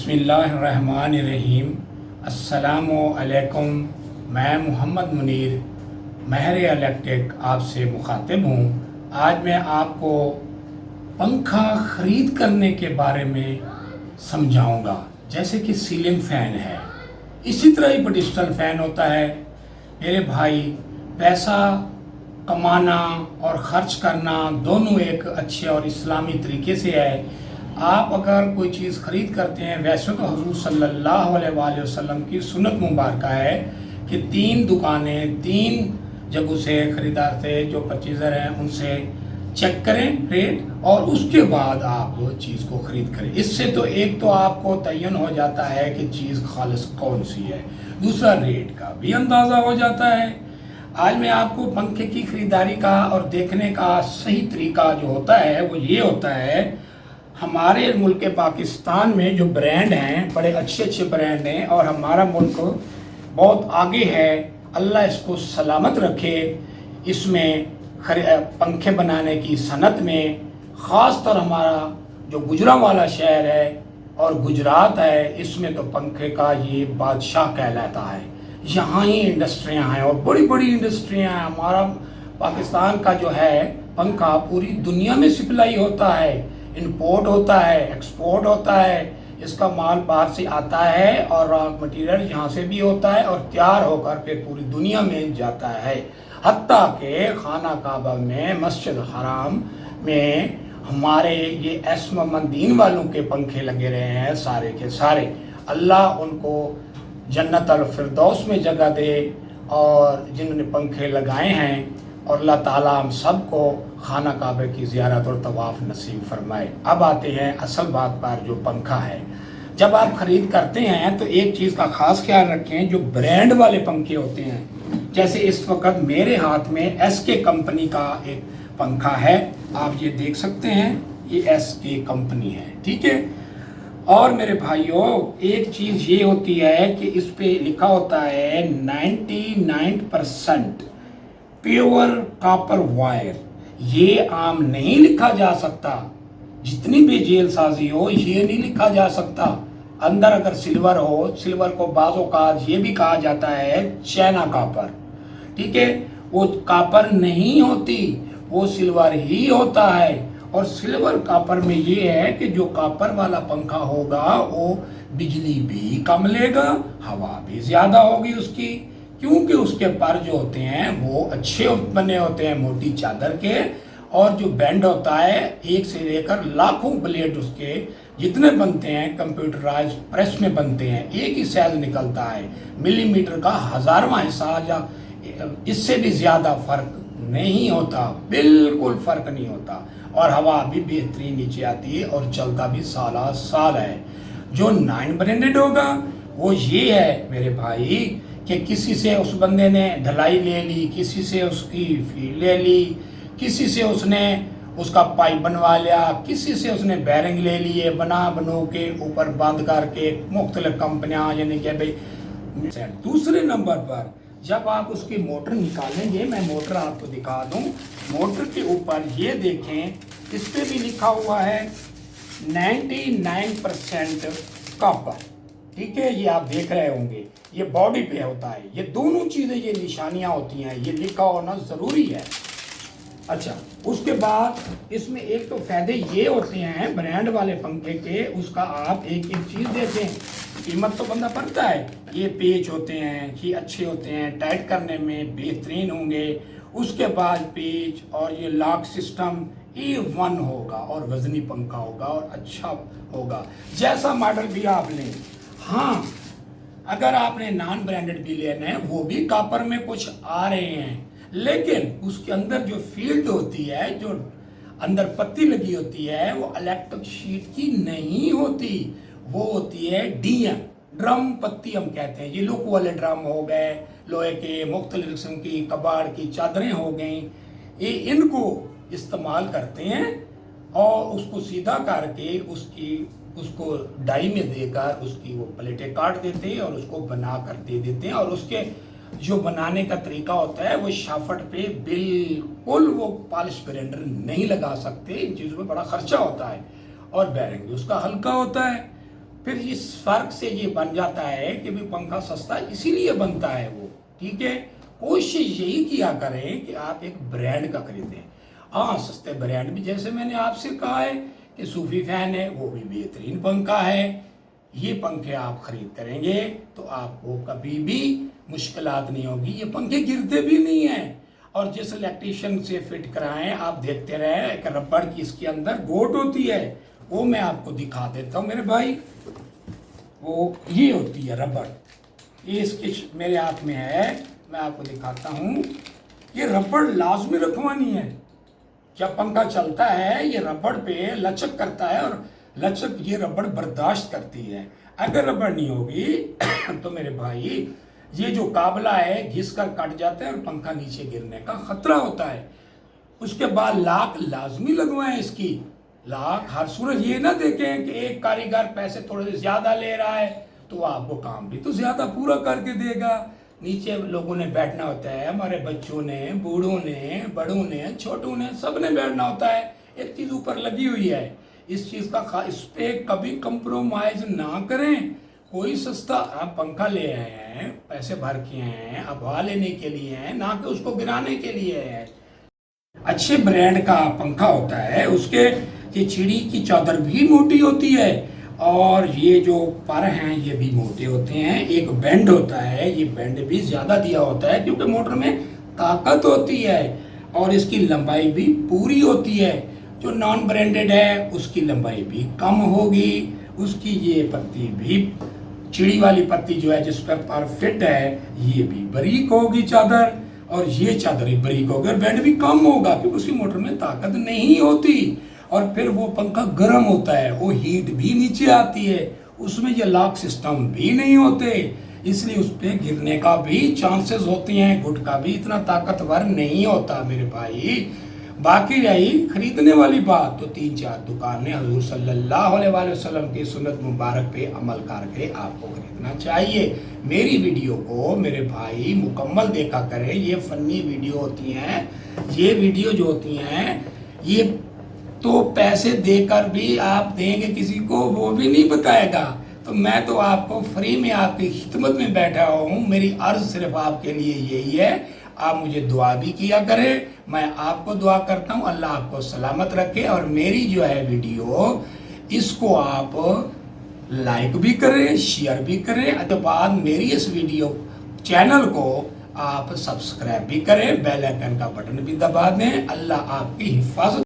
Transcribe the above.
بسم اللہ الرحمن الرحیم۔ السلام علیکم۔ میں محمد منیر مہر الیکٹرک آپ سے مخاطب ہوں۔ آج میں آپ کو پنکھا خرید کرنے کے بارے میں سمجھاؤں گا۔ جیسے کہ سیلنگ فین ہے، اسی طرح ہی پیڈسٹل فین ہوتا ہے۔ میرے بھائی، پیسہ کمانا اور خرچ کرنا دونوں ایک اچھے اور اسلامی طریقے سے ہے۔ آپ اگر کوئی چیز خرید کرتے ہیں، ویسے تو حضور صلی اللہ علیہ وآلہ وسلم کی سنت مبارکہ ہے کہ 3 دکانیں 3 جگہوں سے خریدار سے جو پرچیزر ہیں ان سے چیک کریں ریٹ، اور اس کے بعد آپ وہ چیز کو خرید کریں۔ اس سے تو ایک تو آپ کو تعین ہو جاتا ہے کہ چیز خالص کون سی ہے، دوسرا ریٹ کا بھی اندازہ ہو جاتا ہے۔ آج میں آپ کو پنکھے کی خریداری کا اور دیکھنے کا صحیح طریقہ جو ہوتا ہے وہ یہ ہوتا ہے۔ ہمارے ملک پاکستان میں جو برانڈ ہیں، بڑے اچھے اچھے برانڈ ہیں، اور ہمارا ملک بہت آگے ہے، اللہ اس کو سلامت رکھے۔ اس میں پنکھے بنانے کی صنعت میں خاص طور ہمارا جو گجرانوالہ شہر ہے اور گجرات ہے، اس میں تو پنکھے کا یہ بادشاہ کہلاتا ہے۔ یہاں ہی انڈسٹریاں ہیں اور بڑی بڑی انڈسٹریاں ہیں۔ ہمارا پاکستان کا جو ہے پنکھا پوری دنیا میں سپلائی ہوتا ہے، امپورٹ ہوتا ہے، ایکسپورٹ ہوتا ہے۔ اس کا مال باہر سے آتا ہے اور را مٹیریل یہاں سے بھی ہوتا ہے اور تیار ہو کر پھر پوری دنیا میں جاتا ہے۔ حتیٰ کہ خانہ کعبہ میں، مسجد حرام میں ہمارے یہ ایس محمد دین والوں کے پنکھے لگے رہے ہیں، سارے کے سارے۔ اللہ ان کو جنت الفردوس میں جگہ دے، اور جنہوں نے پنکھے لگائے ہیں، اور اللہ تعالیٰ ہم سب کو خانہ کعبہ کی زیارت اور طواف نصیب فرمائے۔ اب آتے ہیں اصل بات پر، جو پنکھا ہے۔ جب آپ خرید کرتے ہیں تو ایک چیز کا خاص خیال رکھیں، جو برانڈ والے پنکھے ہوتے ہیں، جیسے اس وقت میرے ہاتھ میں ایس کے کمپنی کا ایک پنکھا ہے، آپ یہ دیکھ سکتے ہیں، یہ ایس کے کمپنی ہے، ٹھیک ہے۔ اور میرے بھائیوں، ایک چیز یہ ہوتی ہے کہ اس پہ لکھا ہوتا ہے 99% پیور کاپر وائر۔ یہ عام نہیں لکھا جا سکتا، جتنی بھی جیل سازی ہو یہ نہیں لکھا جا سکتا۔ اندر اگر سلور ہو، سلور کو بعض اوقات یہ بھی کہا جاتا ہے چائنا کاپر، ٹھیک ہے، وہ کاپر نہیں ہوتی، وہ سلور ہی ہوتا ہے۔ اور سلور کاپر میں یہ ہے کہ جو کاپر والا پنکھا ہوگا وہ بجلی بھی کم لے گا، ہوا بھی زیادہ ہوگی اس کی، کیونکہ اس کے پر جو ہوتے ہیں وہ اچھے بنے ہوتے ہیں، موٹی چادر کے، اور جو بینڈ ہوتا ہے ایک سے لے کر لاکھوں بلیڈ اس کے جتنے بنتے ہیں کمپیوٹرائز پریس میں بنتے ہیں، ایک ہی سائز نکلتا ہے، ملی میٹر کا 1000واں حصہ یا اس سے بھی زیادہ فرق نہیں ہوتا، بالکل فرق نہیں ہوتا، اور ہوا بھی بہترین نیچے آتی ہے اور چلتا بھی سالہ سال ہے۔ جو 9 برینڈڈ ہوگا وہ یہ ہے میرے بھائی کہ کسی سے اس بندے نے ڈھلائی لے لی، کسی سے اس کی فیل لے لی، کسی سے اس نے اس کا پائپ بنوا لیا، کسی سے اس نے بیرنگ لے لیے، بنو کے اوپر بند کر کے، مختلف کمپنیاں، یعنی کہ بھائی۔ دوسرے نمبر پر جب آپ اس کی موٹر نکالیں گے، میں موٹر آپ کو دکھا دوں، موٹر کے اوپر یہ دیکھیں، اس پہ بھی لکھا ہوا ہے 99% کاپر، ٹھیک ہے، یہ آپ دیکھ رہے ہوں گے، یہ باڈی پہ ہوتا ہے، یہ دونوں چیزیں، یہ نشانیاں ہوتی ہیں، یہ لکھا ہونا ضروری ہے۔ اچھا، اس کے بعد اس میں ایک تو فائدے یہ ہوتے ہیں برانڈ والے پنکھے کے، اس کا آپ ایک ایک چیز دیکھیں، قیمت تو بندہ بنتا ہے، یہ پیچ ہوتے ہیں، یہ اچھے ہوتے ہیں، ٹائٹ کرنے میں بہترین ہوں گے۔ اس کے بعد پیچ اور یہ لاک سسٹم E1 ہوگا، اور وزنی پنکھا ہوگا اور اچھا ہوگا، جیسا ماڈل بھی آپ لیں۔ ہاں، اگر آپ نے نان برانڈڈ بھی لینا ہے، وہ بھی کاپر میں کچھ آ رہے ہیں، لیکن اس کے اندر جو فیلڈ ہوتی ہے، جو اندر پتی لگی ہوتی ہے، وہ الیکٹرک شیٹ کی نہیں ہوتی، وہ ہوتی ہے ڈرم پتی ہم کہتے ہیں۔ یہ لک والے ڈرم ہو گئے، لوہے کے مختلف قسم کی کباڑ کی چادریں ہو گئیں، یہ ان کو استعمال کرتے ہیں، اور اس کو سیدھا کر کے اس کو ڈائی میں دے کر اس کی وہ پلیٹیں کاٹ دیتے ہیں اور اس کو بنا کر دے دیتے ہیں، اور اس کے جو بنانے کا طریقہ ہوتا ہے وہ شافٹ پہ بالکل وہ پالش گرائنڈر نہیں لگا سکتے، ان چیزوں میں بڑا خرچہ ہوتا ہے، اور بیرنگ بھی اس کا ہلکا ہوتا ہے۔ پھر اس فرق سے یہ بن جاتا ہے کہ بھی پنکھا سستا اسی لیے بنتا ہے وہ، ٹھیک ہے۔ کوشش یہی کیا کریں کہ آپ ایک برانڈ کا خریدیں۔ ہاں سستے برانڈ بھی، جیسے میں نے آپ سے کہا ہے کہ صوفی فین ہے، وہ بھی بہترین پنکھا ہے۔ یہ پنکھے آپ خرید کریں گے تو آپ کو کبھی بھی مشکلات نہیں ہوگی، یہ پنکھے گرتے بھی نہیں ہیں۔ اور جس الیکٹریشین سے فٹ کرائیں آپ دیکھتے رہیں، ایک ربڑ کی اس کے اندر گوٹ ہوتی ہے، وہ میں آپ کو دکھا دیتا ہوں میرے بھائی، وہ یہ ہوتی ہے ربڑ، یہ اس کے میرے ہاتھ میں ہے، میں آپ کو دکھاتا ہوں۔ یہ ربڑ لازمی رکھوانی ہے، جب پنکھا چلتا ہے یہ ربڑ پہ لچک کرتا ہے، اور لچک یہ ربڑ برداشت کرتی ہے۔ اگر ربڑ نہیں ہوگی تو میرے بھائی یہ جو قابلہ ہے گھس کر کٹ جاتا ہے اور پنکھا نیچے گرنے کا خطرہ ہوتا ہے۔ اس کے بعد لاک لازمی لگوائیں اس کی، لاک ہر صورت یہ نہ دیکھیں کہ ایک کاریگر پیسے تھوڑے سے زیادہ لے رہا ہے تو آپ کو کام بھی تو زیادہ پورا کر کے دے گا۔ نیچے لوگوں نے بیٹھنا ہوتا ہے، ہمارے بچوں نے، بوڑھوں نے، بڑوں نے، چھوٹوں نے، سب نے بیٹھنا ہوتا ہے، ایک چیز اوپر لگی ہوئی ہے، اس چیز کا اس پہ کبھی کمپرومائز نہ کریں۔ کوئی سستا آپ پنکھا لے آئے ہیں، پیسے بھر کے ہیں، ہوا لینے کے لیے ہیں، نہ کہ اس کو گرانے کے لیے ہے۔ اچھے برانڈ کا پنکھا ہوتا ہے، اس کے یہ چڑی کی چادر بھی موٹی ہوتی ہے، اور یہ جو پر ہیں یہ بھی موٹے ہوتے ہیں، ایک بینڈ ہوتا ہے، یہ بینڈ بھی زیادہ دیا ہوتا ہے کیونکہ موٹر میں طاقت ہوتی ہے، اور اس کی لمبائی بھی پوری ہوتی ہے۔ جو نان برانڈڈ ہے اس کی لمبائی بھی کم ہوگی، اس کی یہ پتی بھی، چڑی والی پتی جو ہے جس پر فٹ ہے، یہ بھی باریک ہوگی چادر، اور یہ چادر بھی باریک ہوگی، اور بینڈ بھی کم ہوگا کیونکہ اس کی موٹر میں طاقت نہیں ہوتی، اور پھر وہ پنکھا گرم ہوتا ہے، وہ ہیٹ بھی نیچے آتی ہے، اس میں یہ لاک سسٹم بھی نہیں ہوتے، اس لیے اس پہ گرنے کا بھی چانسز ہوتے ہیں، گھٹ کا بھی اتنا طاقتور نہیں ہوتا میرے بھائی۔ باقی رہی خریدنے والی بات، تو 3-4 دکانیں حضور صلی اللہ علیہ وآلہ وسلم کی سنت مبارک پہ عمل کر کے آپ کو خریدنا چاہیے۔ میری ویڈیو کو میرے بھائی مکمل دیکھا کریں، یہ فنی ویڈیو ہوتی ہیں، یہ ویڈیو جو ہوتی ہیں یہ تو پیسے دے کر بھی آپ دیں گے کسی کو وہ بھی نہیں بتائے گا، تو میں تو آپ کو فری میں آپ کی خدمت میں بیٹھا ہوں، میری عرض صرف آپ کے لیے یہی ہے، آپ مجھے دعا بھی کیا کریں، میں آپ کو دعا کرتا ہوں اللہ آپ کو سلامت رکھے، اور میری جو ہے ویڈیو اس کو آپ لائک بھی کریں، شیئر بھی کریں، اور بعد میری اس ویڈیو چینل کو آپ سبسکرائب بھی کریں، بیل آئیکن کا بٹن بھی دبا دیں۔ اللہ آپ کی حفاظت